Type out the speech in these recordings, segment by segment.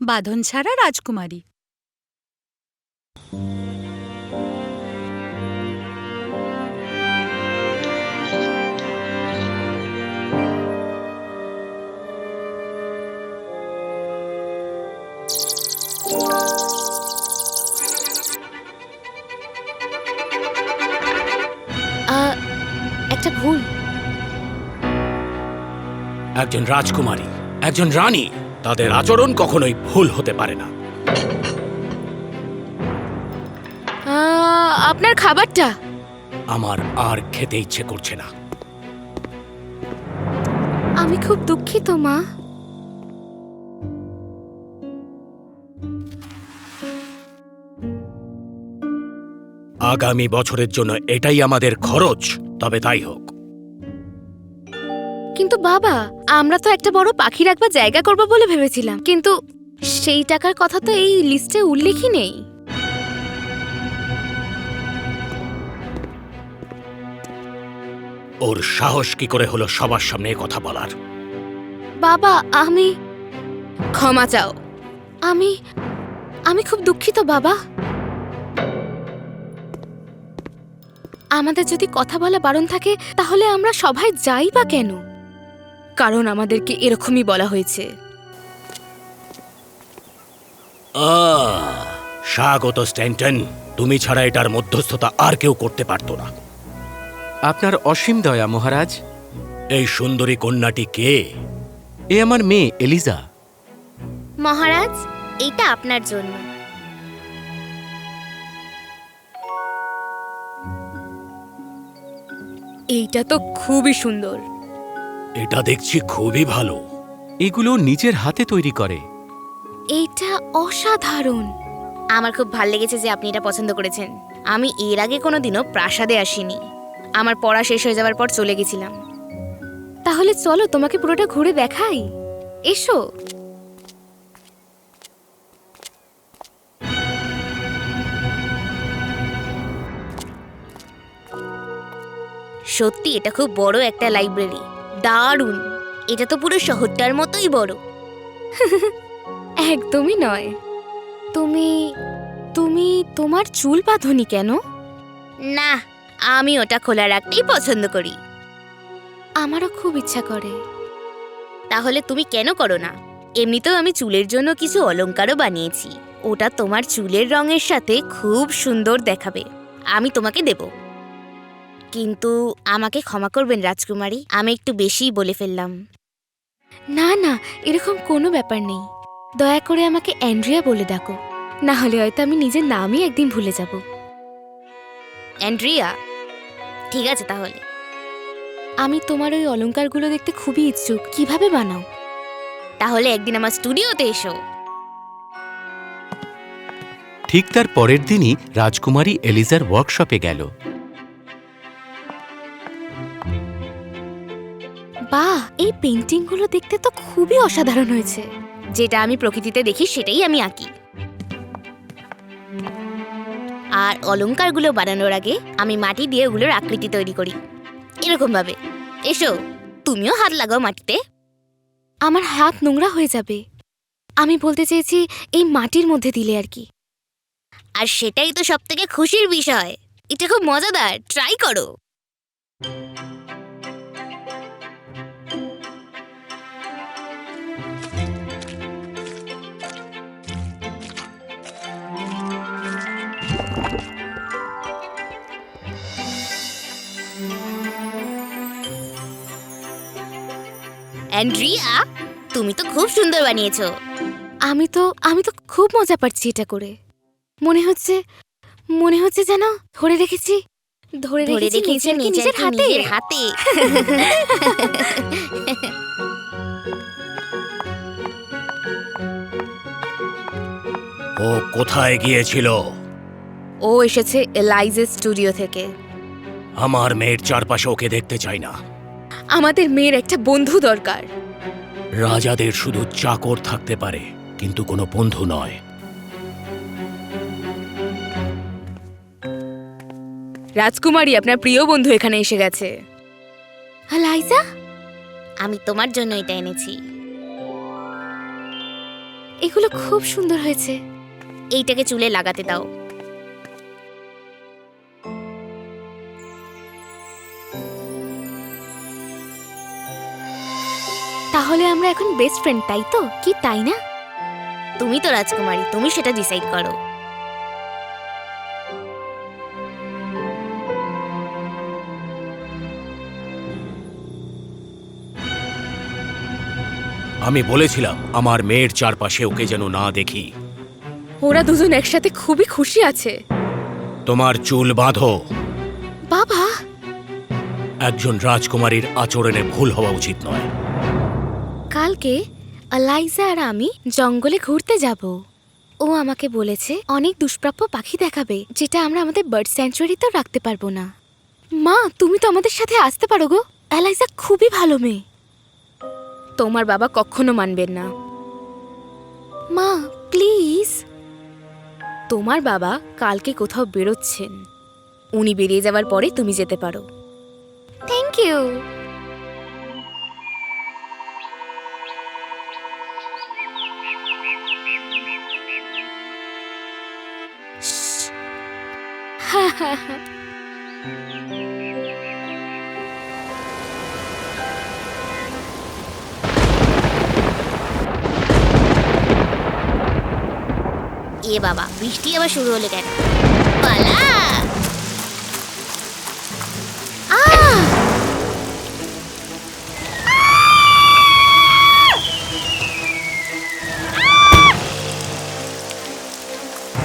বাঁধন ছাড়া রাজকুমারী। একটা ভুল। একজন রাজকুমারী, একজন রানী, তাদের আচরণ কখনোই ভুল হতে পারে না। আপনার খাবারটা। আমার আর খেতে ইচ্ছে করছে না। আমি খুব দুঃখিত মা। আগামী বছরের জন্য এটাই আমাদের খরচ, তবে তাই হোক। কিন্তু বাবা, আমরা তো একটা বড় পাখি রাখবার জায়গা করব বলে ভেবেছিলাম, কিন্তু সেই টাকার কথা তো এই লিস্টে উল্লেখই নেই। ওর সাহস কি করে হলো সবার সামনে কথা বলার? বাবা, আমি ক্ষমা চাও। আমি আমি খুব দুঃখিত বাবা। আমাদের যদি কথা বলা বারণ থাকে তাহলে আমরা সবাই যাই বা কেন? কারণ আমাদেরকে এরকমই বলা হয়েছে। স্বাগত স্ট্যান্টন, তুমি ছাড়া এটার মধ্যস্থতা আর কেউ করতে পারতো না। আপনার অসীম দয়া মহারাজ। এই সুন্দরী কন্যাটি কে? এ আমার মেয়ে এলিজা। মহারাজ, এইটা আপনার জন্য। এইটা তো খুবই সুন্দর। এটা দেখছি খুবই ভালো। এগুলো নিজের হাতে তৈরি করে। এইটা অসাধারণ। আমার খুব ভালো লেগেছে যে আপনি এটা পছন্দ করেছেন। আমি এর আগে কোনোদিনও প্রাসাদে আসিনি। আমার পড়া শেষ হয়ে যাওয়ার পর চলে গেছিলাম। তাহলে চলো তোমাকে পুরোটা ঘুরে দেখাই। এসো। সত্যি এটা খুব বড় একটা লাইব্রেরি। দারুণ। এটা তো পুরো শহরটার মতোই বড়। একদমই নয়। তুমি তুমি তোমার চুল বাঁধনি কেন? না, আমি ওটা খোলা রাখতেই পছন্দ করি। আমারও খুব ইচ্ছা করে। তাহলে তুমি কেন করো না? এমনিতেও আমি চুলের জন্য কিছু অলংকারও বানিয়েছি। ওটা তোমার চুলের রঙের সাথে খুব সুন্দর দেখাবে। আমি তোমাকে দেব। কিন্তু আমাকে ক্ষমা করবেন রাজকুমারী, আমি একটু বেশিই বলে ফেললাম। না না, এরকম কোনো ব্যাপার নেই। দয়া করে আমাকে অ্যান্ড্রিয়া বলে ডাকো, না হলে হয়তো আমি নিজের নামই একদিন ভুলে যাব। অ্যান্ড্রিয়া, ঠিক আছে তাহলে। আমি তোমার ওই অলংকারগুলো দেখতে খুবই ইচ্ছুক। কিভাবে বানাও? তাহলে একদিন আমার স্টুডিওতে এসো। ঠিক তার পরের দিনই রাজকুমারী এলিজার ওয়ার্কশপে গেল। বাহ, এই পেইন্টিংগুলো দেখতে তো খুবই অসাধারণ হয়েছে। যেটা আমি প্রকৃতিতে দেখি সেটাই আমি আঁকি। আর অলংকারগুলো বানানোর আগে আমি মাটি দিয়ে ওগুলোর আকৃতি তৈরি করি, এরকম ভাবে। এসো, তুমিও হাত লাগাও মাটিতে। আমার হাত নোংরা হয়ে যাবে। আমি বলতে চেয়েছি এই মাটির মধ্যে দিলে আর কি। আর সেটাই তো সবথেকে খুশির বিষয়। এটা খুব মজাদার, ট্রাই করো। অ্যান্ড্রিয়া, তুমি তো খুব সুন্দর বানিয়েছো। আমি তো খুব মজা পাচ্ছি এটা করে। মনে হচ্ছে যেন ধরে রেখেছি নিজের হাতে। ও কোথায় গিয়েছিল? ও এসেছে এলাইজের স্টুডিও থেকে। আমার মেয়ের চারপাশে ওকে দেখতে চাই না। আমাদের মেয়ের একটা বন্ধু দরকার। রাজাদের শুধু চাকর থাকতে পারে, কিন্তু কোনো বন্ধু নয়। রাজকুমারী, আপনার প্রিয় বন্ধু এখানে এসে গেছে। লাইজা, আমি তোমার জন্য এটা এনেছি। এগুলো খুব সুন্দর হয়েছে। এইটাকে চুলে লাগাতে দাও। তাহলে আমরা এখন বেস্ট ফ্রেন্ড, তাই তো? কি তাই না? তুমি তো রাজকুমারী, তুমি সেটা ডিসাইড করো। আমি বলেছিলাম আমার মেয়ের চারপাশে ওকে যেন না দেখি। ওরা দুজন একসাথে খুবই খুশি আছে। তোমার চুল বাঁধো। বাবা, একজন রাজকুমারীর আচরণে ভুল হওয়া উচিত নয়। কালকে এলাইজা আর আমি জঙ্গলে ঘুরতে যাব। ও আমাকে বলেছে অনেক দুষ্প্রাপ্য পাখি দেখাবে, যেটা আমরা আমাদের বার্ড স্যাংচুয়ারিতেও রাখতে পারবো না। মা, তুমি তো আমাদের সাথে আসতে পারো গো। এলাইজা খুবই ভালো মেয়ে। তোমার বাবা কখনো মানবেন না। মা প্লিজ। তোমার বাবা কালকে কোথাও বেরোচ্ছেন। উনি বেরিয়ে যাওয়ার পরে তুমি যেতে পারো। Thank you. এ বাবা, বৃষ্টি আবার শুরু হলো কেন? পালা!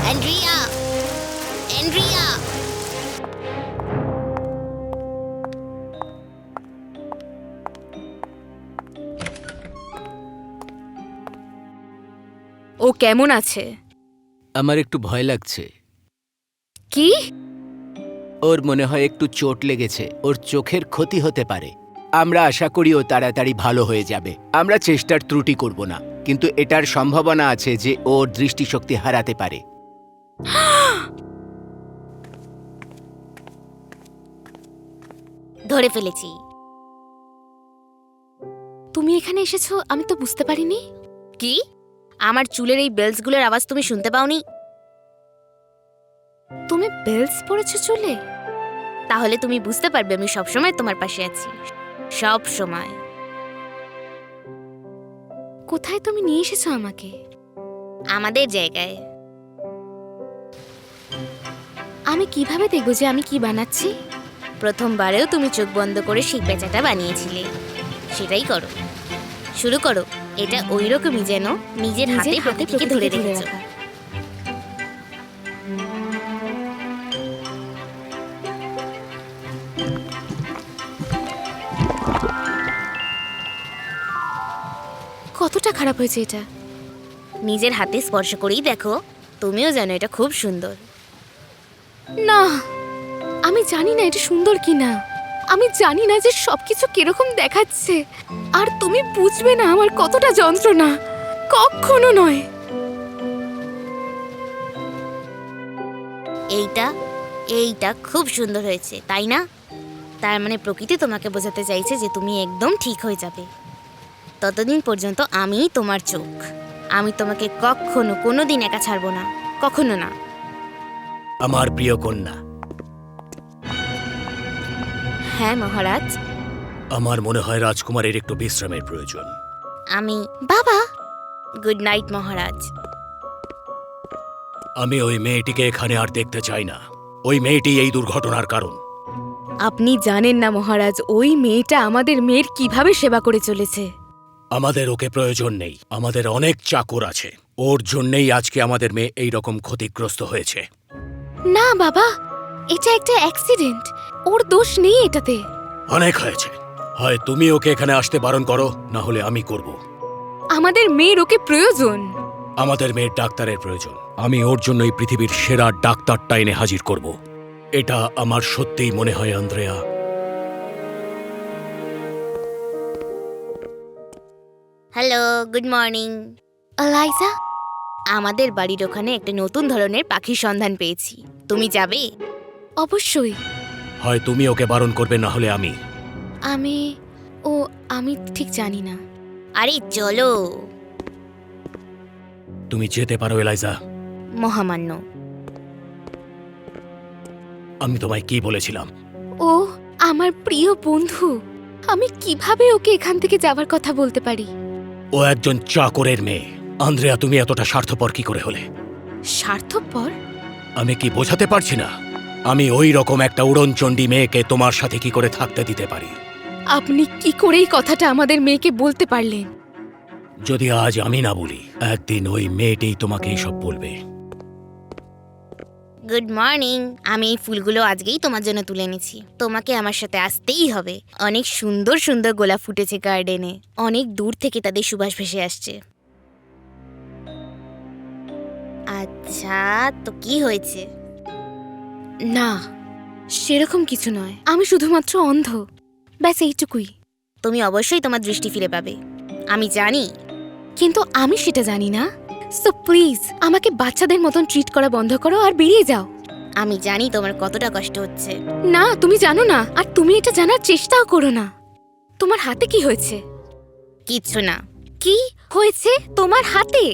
Andrea, Andrea! ও কেমন আছে? আমার একটু ভয় লাগছে। কি? ওর মনে হয় একটু চোট লেগেছে, ওর চোখের ক্ষতি হতে পারে। আমরা আশা করি ও তাড়াতাড়ি ভালো হয়ে যাবে। আমরা চেষ্টার ত্রুটি করব না, কিন্তু এটার সম্ভাবনা আছে যে ওর দৃষ্টিশক্তি হারাতে পারে। ধরে ফেলেছি। তুমি এখানে এসেছো আমি তো বুঝতে পারিনি। কি? আমার চুলের এই বেলসগুলোর আওয়াজ তুমি শুনতে পাওনি? তুমি বেলস পরেছো চুলে? তাহলে তুমি বুঝতে পারবে আমি সবসময় তোমার পাশে আছি। সব সময়। কোথায় তুমি নিয়ে এসেছো আমাকে? আমাদের জায়গায়। আমি কিভাবে দেখবো যে আমি কি বানাচ্ছি? প্রথমবারেও তুমি চোখ বন্ধ করে সেই পেঁচাটা বানিয়েছিলে। সেটাই করো, শুরু করো। এটা ওই রকমই যেন নিজের হাতে প্রকৃতিকে ধরে রেখেছো। কতটা খারাপ হয়েছে এটা? নিজের হাতে স্পর্শ করেই দেখো, তুমিও জানো এটা খুব সুন্দর। না, আমি জানি না এটা সুন্দর কিনা। আমি জানি না যে সবকিছু কিরকম দেখাচ্ছে। আর তুমি বুঝবে না আমার কতটা যন্ত্রণা। কখনো নয়। এইটা এইটা খুব সুন্দর হয়েছে, তাই না? তার মানে প্রকৃতি তোমাকে বোঝাতে চাইছে যে তুমি একদম ঠিক হয়ে যাবে। ততদিন পর্যন্ত আমিই তোমার চোখ। আমি তোমাকে কখনো কোনোদিন একা ছাড়বো না, কখনো না। আমার প্রিয় কন্যা। হ্যাঁ মহারাজ। আমার মনে হয় রাজকুমারের একটু বিশ্রামের প্রয়োজন। আমি বাবা। গুড নাইট মহারাজ। আমি ওই মেয়েটিকে এখানে আর দেখতে চাই না। ওই মেয়েটি এই দুর্ঘটনার কারণ। আপনি জানেন না মহারাজ, ওই মেয়েটা আমাদের মেয়ের কিভাবে সেবা করে চলেছে। আমাদের ওকে প্রয়োজন নেই। আমাদের অনেক চাকর আছে। ওর জন্যই আজকে আমাদের মেয়ে এই রকম ক্ষতিগ্রস্ত হয়েছে। না বাবা, এটা একটা অ্যাক্সিডেন্ট। ওর দোষ নেই এটাতে। অনেক হয়েছে। হয় তুমি ওকে এখানে আসতে বারণ করো, না হলে আমি করব। আমাদের মেয়ের ওকে প্রয়োজন। আমাদের মেয়ের ডাক্তারের প্রয়োজন। আমি ওর জন্য এই পৃথিবীর সেরা ডাক্তারটা এনে হাজির করব। এটা আমার সত্যিই মনে হয় Andrea. Hello, good morning. ELISA, আমাদের বাড়ির ওখানে একটা নতুন ধরনের পাখির সন্ধান পেয়েছি। তুমি যাবে? অবশ্যই। হয় তুমি ওকে বারণ করবে, না হলে আমি। আমি ঠিক জানি না। আরে চলো। তুমি যেতে পারো এলাইজা। মহামান্য। আমি তোমায় কি বলেছিলাম? ও আমার প্রিয় বন্ধু, আমি কিভাবে ওকে এখান থেকে যাবার কথা বলতে পারি? ও একজন চাকরের মেয়ে। আন্দ্রেয়া, তুমি এতটা স্বার্থপর কি করে হলে? স্বার্থপর? আমি কি বোঝাতে পারছি না? আমি ওই রকম একটা উড়নচণ্ডী মেয়েকে তোমার সাথে কি করে থাকতে দিতে পারি? আপনি কি করে এই কথাটা আমাদের মেয়েকে বলতে পারলেন? যদি আজ আমি না বলি, একদিন ওই মেয়েটাই তোমাকে এইসব বলবে। Good morning. আমি এই ফুলগুলো আজকেই তোমার জন্য তুলে এনেছি। তোমাকে আমার সাথে আসতেই হবে। অনেক সুন্দর সুন্দর গোলাপ ফুটেছে গার্ডেনে। অনেক দূর থেকে তাদের সুবাস ভেসে আসছে। আচ্ছা, তো কি হয়েছে? না, সেরকম কিছু নয়। আমি শুধুমাত্র অন্ধ, ব্যাস এইটুকুই। তুমি অবশ্যই তোমার দৃষ্টি ফিরে পাবে, আমি জানি। কিন্তু আমি সেটা জানি না। সো প্লিজ আমাকে বাচ্চাদের মতন ট্রিট করা বন্ধ করো আর বেরিয়ে যাও। আমি জানি তোমার কতটা কষ্ট হচ্ছে। না, তুমি জানো না, আর তুমি এটা জানার চেষ্টাও করো না। তোমার হাতে কি হয়েছে? কিচ্ছু না। কি হয়েছে তোমার হাতে?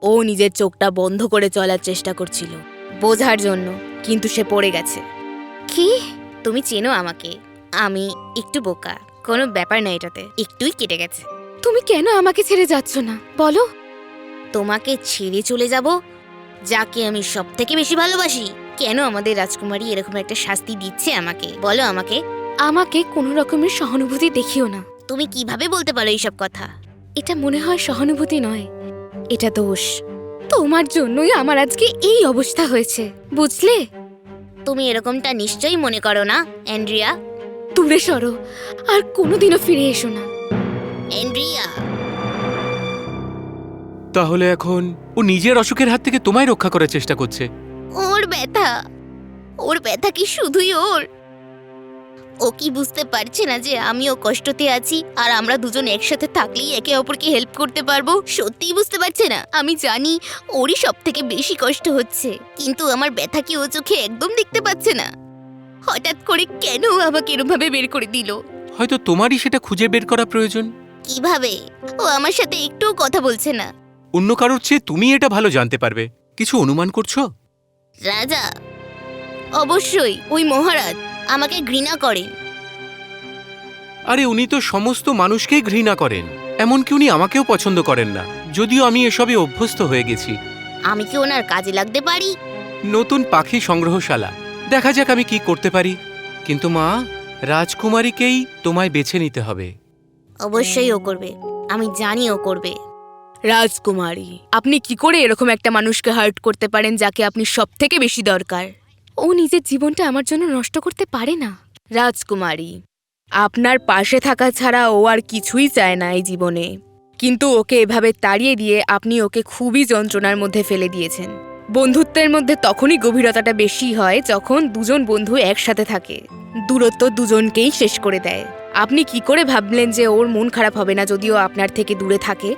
ও নিজের চোখটা বন্ধ করে চলার চেষ্টা করছিল বোঝার জন্য, কিন্তু সে পড়ে গেছে। কি? তুমি চেনো আমাকে, আমি একটু বোকা। কোনো ব্যাপার না, এটাতে একটুই কেটে গেছে। তুমি কেন আমাকে ছেড়ে যাচ্ছ না বলো? তোমাকে ছেড়ে চলে যাব যাকে আমি সব থেকে বেশি ভালোবাসি? কেন আমাদের রাজকুমারী এরকম একটা শাস্তি দিচ্ছে আমাকে? বলো আমাকে। আমাকে কোনো রকমের সহানুভূতি দেখিও না। তুমি কিভাবে বলতে পারো এইসব কথা? এটা মনে হয় সহানুভূতি নয়, এটা দোষ। তোমার জন্যই আমার আজকে এই অবস্থা হয়েছে, বুঝলে? তুমি এরকমটা নিশ্চয়ই মনে করো না অ্যান্ড্রিয়া। দূরে সরো, আর কোনোদিনও ফিরে এসো না অ্যান্ড্রিয়া। তাহলে এখন ও নিজের অসুখের হাত থেকে তোমায় রক্ষা করার চেষ্টা করছে। ওর ব্যথা কি শুধুই ওর? ও কি বুঝতে পারছে না যে আমিও কষ্টতে আছি, আর আমরা দুজন একসাথে থাকলেই একে অপরকে হেল্প করতে পারবো? সত্যিই বুঝতে পারছে না? আমি জানি ওরই সব থেকে বেশি কষ্ট হচ্ছে, কিন্তু আমার ব্যথা কি ও চোখে একদম দেখতে পাচ্ছে না? হঠাৎ করে কেন আমাকে এরমভাবে বের করে দিল? হয়তো তোমারই সেটা খুঁজে বের করা প্রয়োজন। কিভাবে? ও আমার সাথে একটুও কথা বলছে না। অন্য কারোর চেয়ে তুমি এটা ভালো জানতে পারবে। কিছু অনুমান করছো? রাজা, অবশ্যই ওই মহারাজ আমাকে ঘৃণা করেন। আরে উনি তো সমস্ত মানুষকেই ঘৃণা করেন, এমনকি উনি আমাকেও পছন্দ করেন না, যদিও আমি এসবে অভ্যস্ত হয়ে গেছি। আমি কি ওনার কাজে লাগতে পারি? নতুন পাখি সংগ্রহশালা, দেখা যাক আমি কি করতে পারি। কিন্তু মা, রাজকুমারীকেই তোমায় বেছে নিতে হবে। অবশ্যই ও করবে, আমি জানি ও করবে। রাজকুমারী, আপনি কি করে এরকম একটা মানুষকে হার্ট করতে পারেন যাকে আপনি সব থেকে বেশি দরকার? ও নিজের জীবনটা আমার জন্য নষ্ট করতে পারে না। রাজকুমারী, আপনার পাশে থাকা ছাড়া ও আর কিছুই চায় না এই জীবনে, কিন্তু ওকে এভাবে তাড়িয়ে দিয়ে আপনি ওকে খুবই যন্ত্রণার মধ্যে ফেলে দিয়েছেন। বন্ধুত্বের মধ্যে তখনই গভীরতাটা বেশি হয় যখন দুজন বন্ধু একসাথে থাকে। দূরত্ব দুজনকেই শেষ করে দেয়। আপনি কি করে ভাবলেন যে ওর মন খারাপ হবে না যদিও আপনার থেকে দূরে থাকে?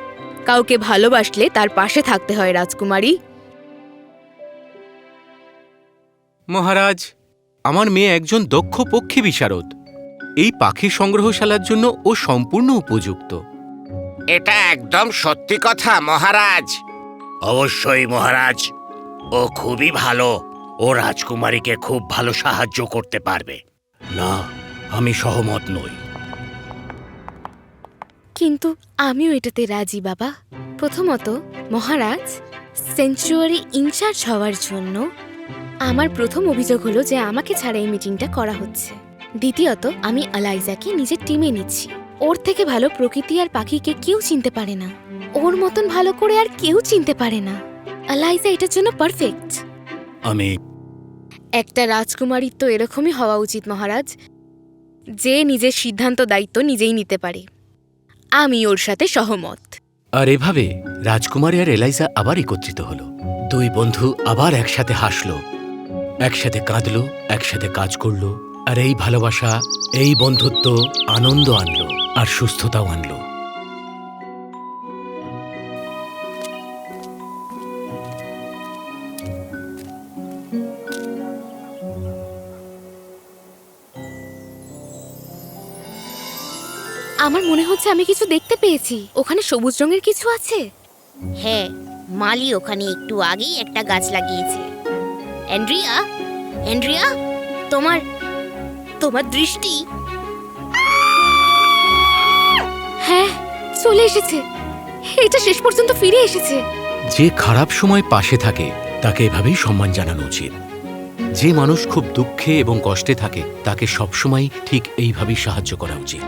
কাউকে ভালোবাসলে তার পাশে থাকতে হয় রাজকুমারী। মহারাজ, আমার মেয়ে একজন দক্ষ পক্ষী বিশারদ। এই পাখি সংগ্রহশালার জন্য ও সম্পূর্ণ উপযুক্ত। এটা একদম সত্যি কথা মহারাজ। অবশ্যই মহারাজ, ও খুবই ভালো। ও রাজকুমারীকে খুব ভালো সাহায্য করতে পারবে। না, আমি সহমত নই। কিন্তু আমিও এটাতে রাজি বাবা। প্রথমত মহারাজ, সেঞ্চুয়ারি ইনচার্জ হওয়ার জন্য আমার প্রথম অভিযোগ হলো যে আমাকে ছাড়া এই মিটিংটা করা হচ্ছে। দ্বিতীয়ত, আমি আলাইজাকে নিজের টিমে নিচ্ছি। ওর থেকে ভালো প্রকৃতি আর পাখিকে কেউ চিনতে পারে না। ওর মতন ভালো করে আর কেউ চিনতে পারে না। আলাইজা এটার জন্য পারফেক্ট। আমি একটা রাজকুমারীর তো এরকমই হওয়া উচিত মহারাজ, যে নিজের সিদ্ধান্ত দায়িত্ব নিজেই নিতে পারে। আমি ওর সাথে সহমত। আর এভাবে রাজকুমারী আর এলাইজা আবার একত্রিত হলো। দুই বন্ধু আবার একসাথে হাসলো, একসাথে কাঁদলো, একসাথে কাজ করলো। আর এই ভালোবাসা, এই বন্ধুত্ব আনন্দ আনলো আর সুস্থতাও আনলো। আমার মনে হচ্ছে আমি কিছু দেখতে পেয়েছি। ওখানে সবুজ রঙের কিছু আছে। হ্যাঁ, মালি ওখানে একটু আগেই একটা গাছ লাগিয়েছে। অ্যান্ড্রিয়া, অ্যান্ড্রিয়া, তোমার তোমার দৃষ্টি। হ্যাঁ, চলে এসেছে। এটা শেষ পর্যন্ত ফিরে এসেছে। যে খারাপ সময় পাশে থাকে তাকে এভাবেই সম্মান জানানো উচিত। যে মানুষ খুব দুঃখে এবং কষ্টে থাকে তাকে সবসময় ঠিক এইভাবেই সাহায্য করা উচিত।